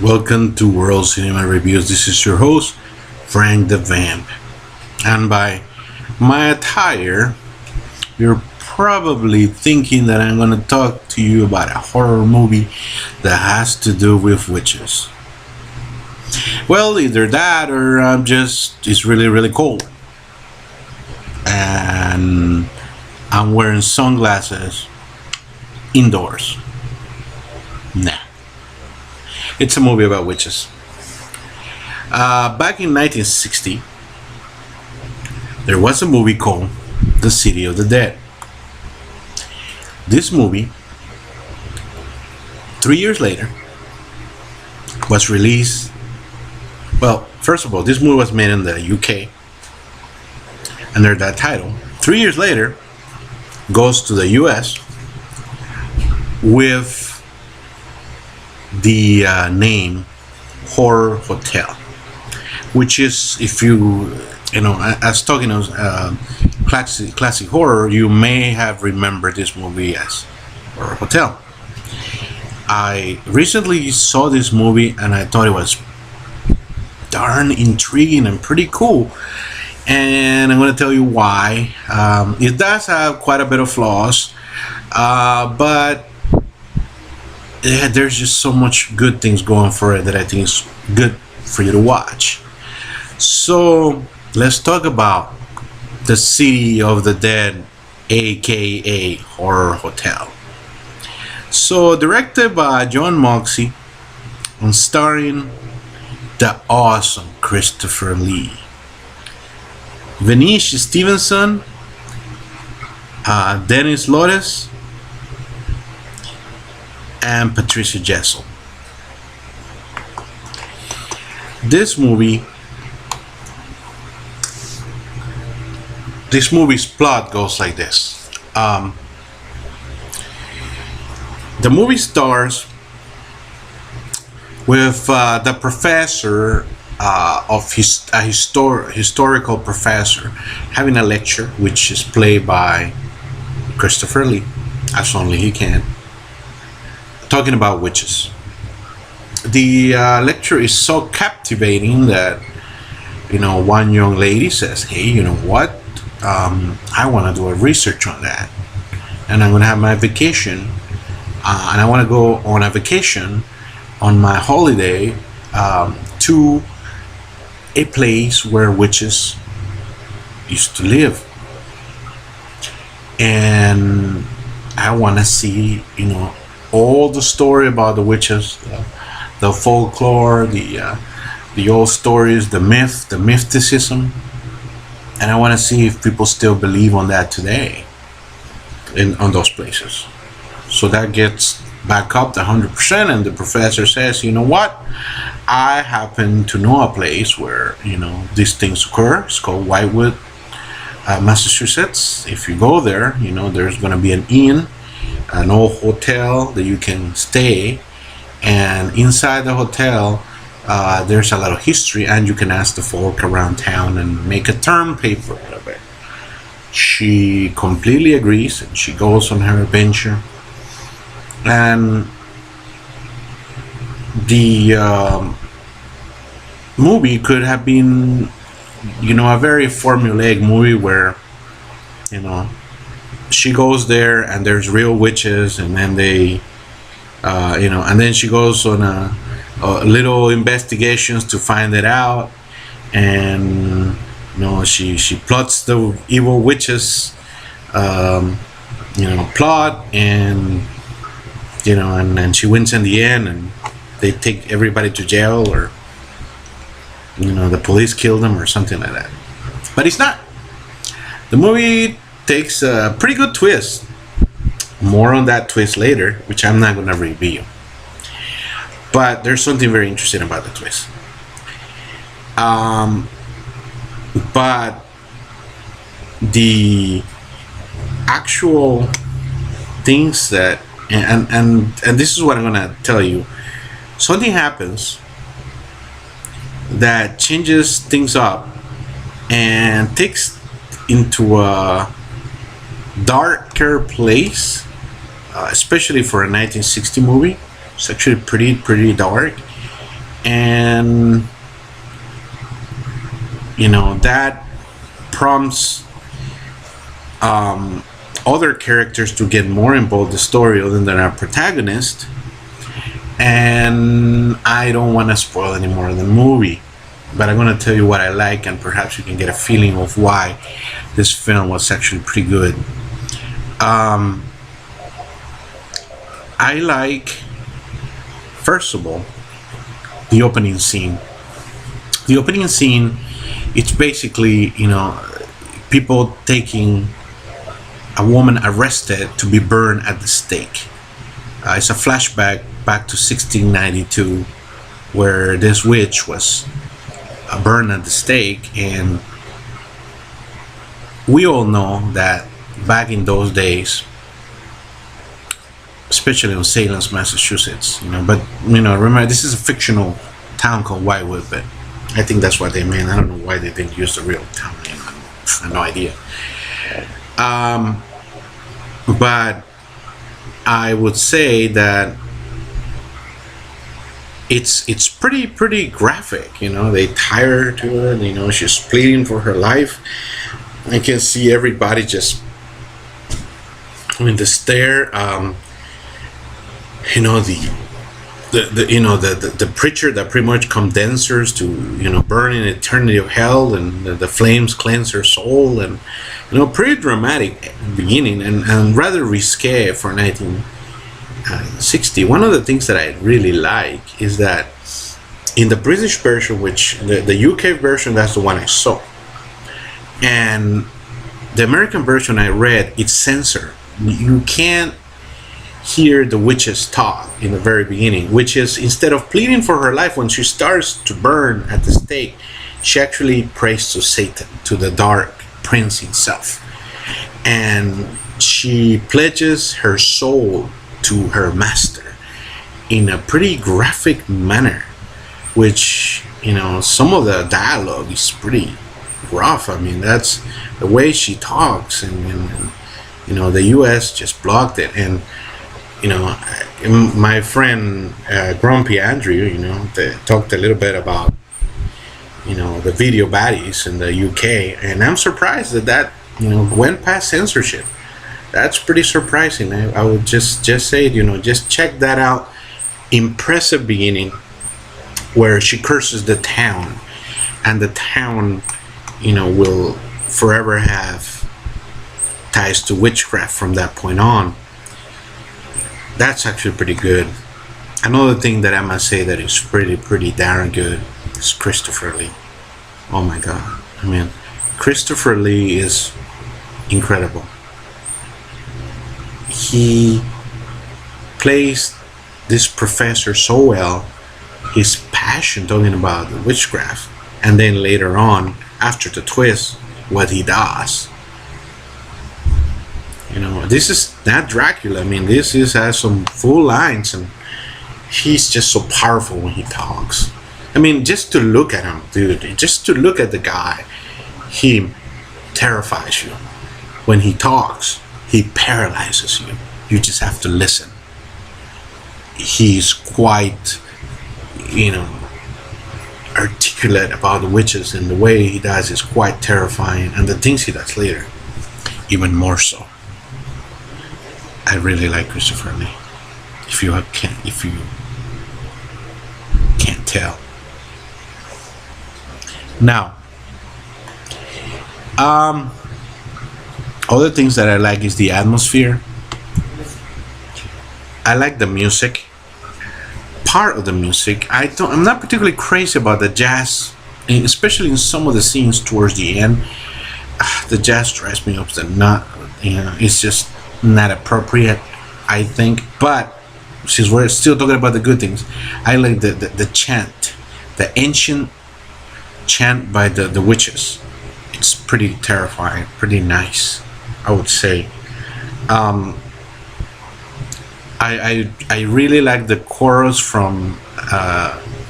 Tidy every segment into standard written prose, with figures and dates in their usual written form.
Welcome to World Cinema Reviews. This is your host, Frank the Vamp. And by my attire, you're probably thinking that I'm going to talk to you about a horror movie that has to do with witches. Well, either that or it's really, really cold. And I'm wearing sunglasses indoors. Nah. It's a movie about witches. Back in 1960, there was a movie called The City of the Dead. This movie, 3 years later, was released. Well, first of all, this movie was made in the UK under that title. 3 years later, goes to the US with the name Horror Hotel, which is, if as talking of classic horror, you may have remembered this movie as Horror Hotel. I recently saw this movie and I thought it was darn intriguing and pretty cool, and I'm going to tell you why. It does have quite a bit of flaws, but there's just so much good things going for it that I think is good for you to watch. So let's talk about The City of the Dead, aka Horror Hotel. So directed by John Moxey and starring the awesome Christopher Lee, Vanish Stevenson, Dennis Lotes, and Patricia Jessel. This movie's plot goes like this. The movie stars with the professor historical professor having a lecture, which is played by Christopher Lee, as only he can, talking about witches. The lecture is so captivating that one young lady says, "Hey, you know what? I want to do a research on that, and I'm going to have my vacation, and I want to go on a vacation on my holiday to a place where witches used to live, and I want to see, all the story about the witches, the folklore, the old stories, the mysticism, and I want to see if people still believe on that today, on those places." So that gets back up to 100%, and the professor says, "You know what? I happen to know a place where these things occur. It's called Whitewood, Massachusetts. If you go there, there's going to be an inn, an old hotel that you can stay, and inside the hotel there's a lot of history, and you can ask the folk around town and make a term paper out of it." She completely agrees, and she goes on her adventure, and the movie could have been a very formulaic movie where she goes there and there's real witches, and then and then she goes on a little investigations to find it out, and she plots the evil witches plot, and and then she wins in the end, and they take everybody to jail, or the police kill them or something like that. But it's not. The movie takes a pretty good twist. More on that twist later, which I'm not going to reveal. But there's something very interesting about the twist. But the actual things that, and this is what I'm going to tell you. Something happens that changes things up and takes into a darker place, especially for a 1960 movie. It's actually pretty dark, and that prompts other characters to get more involved in the story other than our protagonist. And I don't want to spoil any more of the movie, but I'm going to tell you what I like, and perhaps you can get a feeling of why this film was actually pretty good. I like, first of all, the opening scene. The opening scene, it's basically, people taking a woman arrested to be burned at the stake. It's a flashback back to 1692, where this witch was burned at the stake, and we all know that back in those days, especially in Salem, Massachusetts, but remember, this is a fictional town called Whitewood, but I think that's what they meant. I don't know why they didn't use the real town name. I have no idea. But I would say that it's pretty graphic. They tie her to it. She's pleading for her life. I can see everybody just, the stare. The preacher that pretty much condensers to burn in eternity of hell, and the flames cleanse her soul, and pretty dramatic beginning, and rather risque for 1960. One of the things that I really like is that in the British version, which the UK version, that's the one I saw, and the American version I read, it's censored. You can't hear the witch's talk in the very beginning, which is, instead of pleading for her life when she starts to burn at the stake, she actually prays to Satan, to the dark prince himself, and she pledges her soul to her master in a pretty graphic manner, which some of the dialogue is pretty rough. I mean, that's the way she talks, and the US just blocked it. And my friend Grumpy Andrew, they talked a little bit about the video baddies in the UK, and I'm surprised that went past censorship. That's pretty surprising. I would just say it, just check that out. Impressive beginning, where she curses the town, and the town will forever have ties to witchcraft from that point on. That's actually pretty good. Another thing that I must say that is pretty darn good is Christopher Lee. Oh my God. I mean, Christopher Lee is incredible. He plays this professor so well, his passion talking about the witchcraft, and then later on, after the twist, what he does. This is not Dracula. I mean, this has some full lines, and he's just so powerful when he talks. I mean, just to look at him, dude, just to look at the guy, he terrifies you. When he talks, he paralyzes you. You just have to listen. He's quite, articulate about the witches, and the way he does is quite terrifying, and the things he does later, even more so. I really like Christopher Lee. If you can't tell. Now, other things that I like is the atmosphere. I like the music. Part of the music, I'm not particularly crazy about the jazz, especially in some of the scenes towards the end. The jazz drives me up the nut. It's just not appropriate, I think. But since we're still talking about the good things, I like the chant, the ancient chant by the witches. It's pretty terrifying, pretty nice, I would say. I really like the chorus from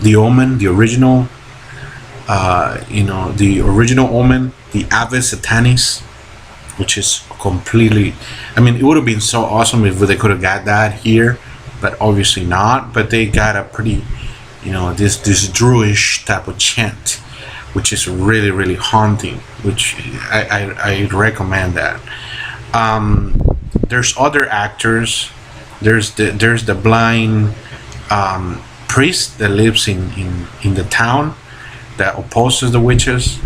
The Omen, the original, the original Omen, the Ave Satanis, which is completely, I mean, it would have been so awesome if they could have got that here, but obviously not. But they got a pretty this Druish type of chant, which is really really haunting. Which I recommend that. There's other actors. There's the blind priest that lives in the town that opposes the witches,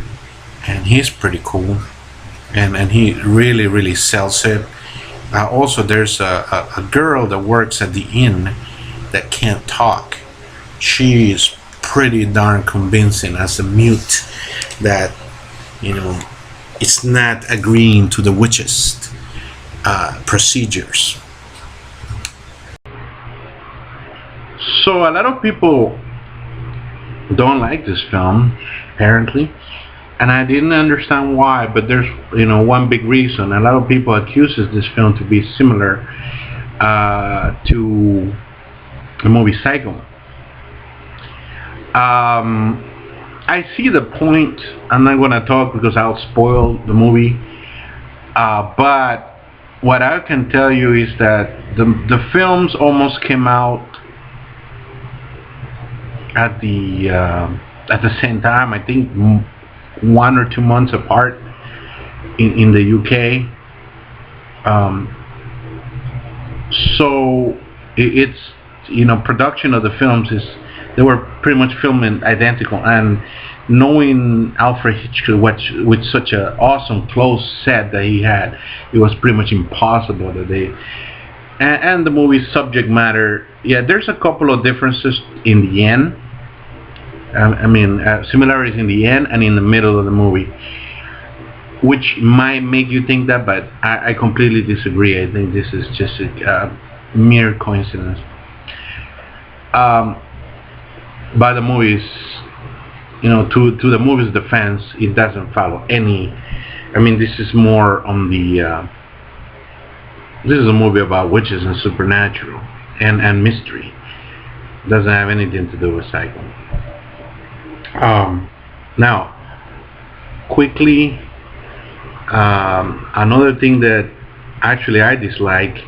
and he's pretty cool, and he really really sells it. Also, there's a girl that works at the inn that can't talk. She is pretty darn convincing as a mute that it's not agreeing to the witches' procedures. So a lot of people don't like this film, apparently, and I didn't understand why. But there's one big reason. A lot of people accuses this film to be similar to the movie Psycho. I see the point. I'm not going to talk because I'll spoil the movie. But what I can tell you is that the films almost came out at the same time. I think 1 or 2 months apart in the UK. So it's production of the films they were pretty much filming identical, and knowing Alfred Hitchcock with such an awesome close set that he had, it was pretty much impossible that they and the movie's subject matter, there's a couple of differences in the end. Similarities in the end and in the middle of the movie, which might make you think that, but I completely disagree. I think this is just a mere coincidence. By the movies, to the movie's defense, it doesn't follow any. This is more on the. This is a movie about witches and supernatural and mystery. Doesn't have anything to do with Psycho. Now, quickly, another thing that actually I dislike,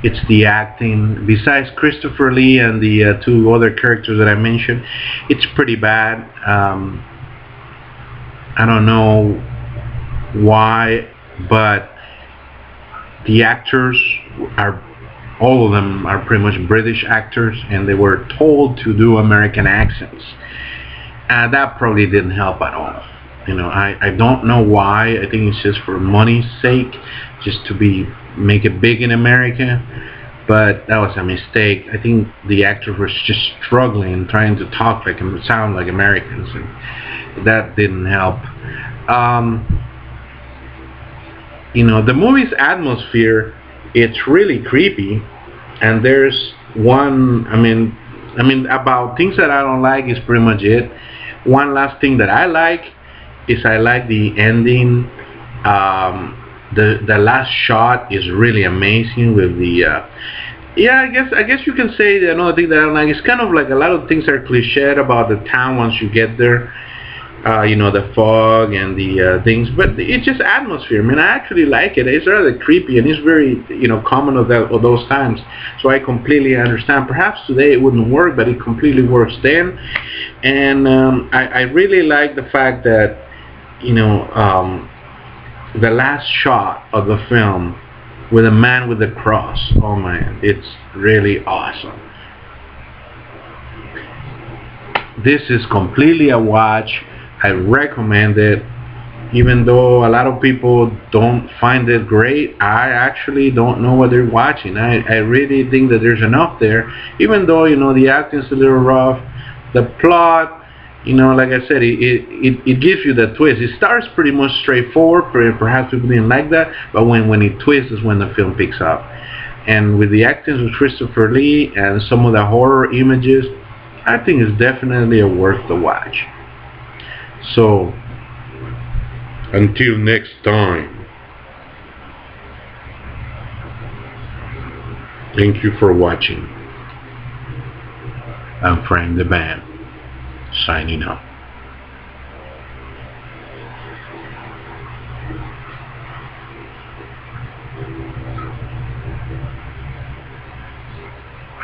it's the acting. Besides Christopher Lee and the 2 other characters that I mentioned, it's pretty bad. I don't know why, but the actors all of them are pretty much British actors, and they were told to do American accents. And that probably didn't help at all. I don't know why. I think it's just for money's sake, just to make it big in America. But that was a mistake. I think the actors were just struggling, trying to talk like and sound like Americans, and that didn't help. The movie's atmosphere, it's really creepy, and there's one. About things that I don't like is pretty much it. One last thing that I like is I like the ending. The last shot is really amazing with the. I guess you can say another thing that I don't like is kind of like a lot of things are cliched about the town once you get there. The fog and the things, but it's just atmosphere. I actually like it. It's rather creepy, and it's very, common of those times. So I completely understand. Perhaps today it wouldn't work, but it completely works then. And I really like the fact that, the last shot of the film with a man with a cross. Oh man, it's really awesome. This is completely a watch. I recommend it, even though a lot of people don't find it great. I actually don't know what they're watching. I really think that there's enough there, even though the acting's a little rough. The plot, like I said, it gives you the twist. It starts pretty much straightforward. Perhaps people didn't like that, but when it twists is when the film picks up. And with the acting with Christopher Lee and some of the horror images, I think it's definitely worth the watch. So, until next time, thank you for watching. I'm Frank the Band, signing out.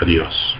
Adios.